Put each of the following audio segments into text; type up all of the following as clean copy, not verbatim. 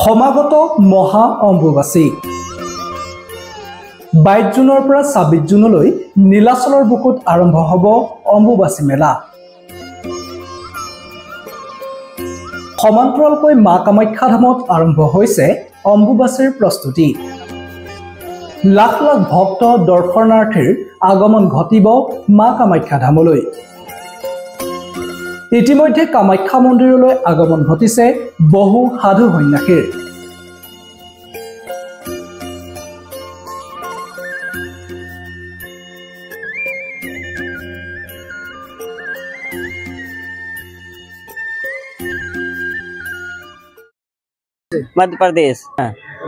সমাগত মহা অম্বুবাচী 22 জুনৰ পৰা 26 জুনলৈ নীলাচলৰ বুকুত আৰম্ভ হ'ব অম্বুবাচী মেলা। সমান্তৰালকৈ মা কামাখ্যা ধামত আৰম্ভ হৈছে অম্বুবাচীৰ প্ৰস্তুতি। লাখ লাখ ভক্ত দৰ্শনাৰ্থীৰ আগমন ঘটিব মা কামাখ্যা ধামলৈ। ইতিমধ্যে কামাখ্যা মন্দিৰলৈ আগমন ঘটিছে বহু সাধু সন্যাসীৰ। मध्य प्रदेश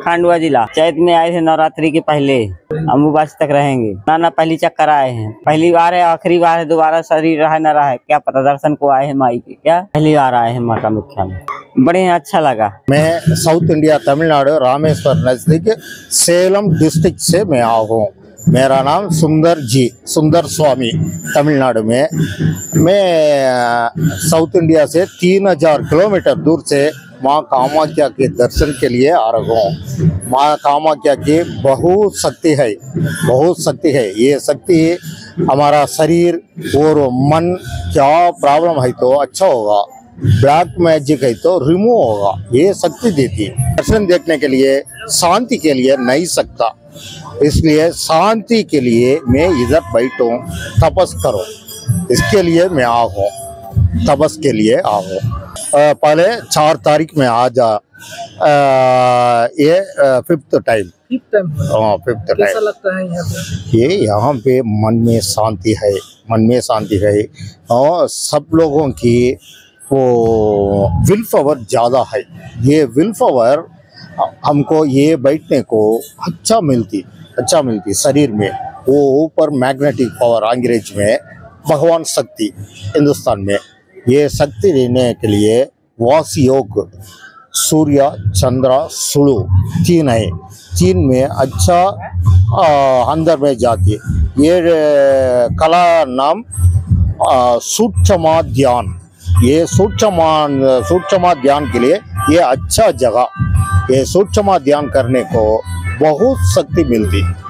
खंडवा जिला चैत में आए थे। नवरात्रि के पहले अम्बुबाची तक रहेंगे। ना पहली चक्कर आए हैं, पहली बार है, आखिरी बार है, दोबारा शरीर रहा न रहा है क्या पता। दर्शन को आए हैं माई के, क्या पहली बार आए हैं माता मुख्या में, बड़े अच्छा लगा। मैं साउथ इंडिया तमिलनाडु रामेश्वर नजदीक सेलम डिस्ट्रिक्ट से मैं आया हूँ। मेरा नाम सुंदर स्वामी तमिलनाडु में। मैं साउथ इंडिया से 3000 किलोमीटर दूर से माँ कामाख्या के दर्शन के लिए आ रहा हूँ। माँ कामाख्या की बहुत शक्ति है, बहुत शक्ति है। ये शक्ति हमारा शरीर और मन क्या प्रॉब्लम है तो अच्छा होगा, ब्लैक मैजिक है तो रिमूव होगा, ये शक्ति देती है। दर्शन देखने के लिए शांति के लिए नहीं सकता, इसलिए शांति के लिए मैं इधर बैठूं, तपस करो, इसके लिए मैं आ हूँ, तपस के लिए आ हूँ। पहले 4 तारीख में आ जा, ये 5th टाइम। हाँ, 5th टाइम। कैसा लगता है यहाँ पे? ये यहाँ पे मन में शांति है, मन में शांति है। और सब लोगों की वो विल पावर ज़्यादा है। ये विल पावर हमको ये बैठने को अच्छा मिलती शरीर में। वो ऊपर मैग्नेटिक पावर अंग्रेज में, भगवान शक्ति हिंदुस्तान में। ये शक्ति देने के लिए वासी योग, सूर्य चंद्र सुलु 3 है। 3 में अच्छा अंदर में जाती है। ये कला नाम सूक्ष्म ध्यान। ये सूक्ष्म ध्यान के लिए ये अच्छा जगह। ये सूक्ष्म ध्यान करने को बहुत शक्ति मिलती।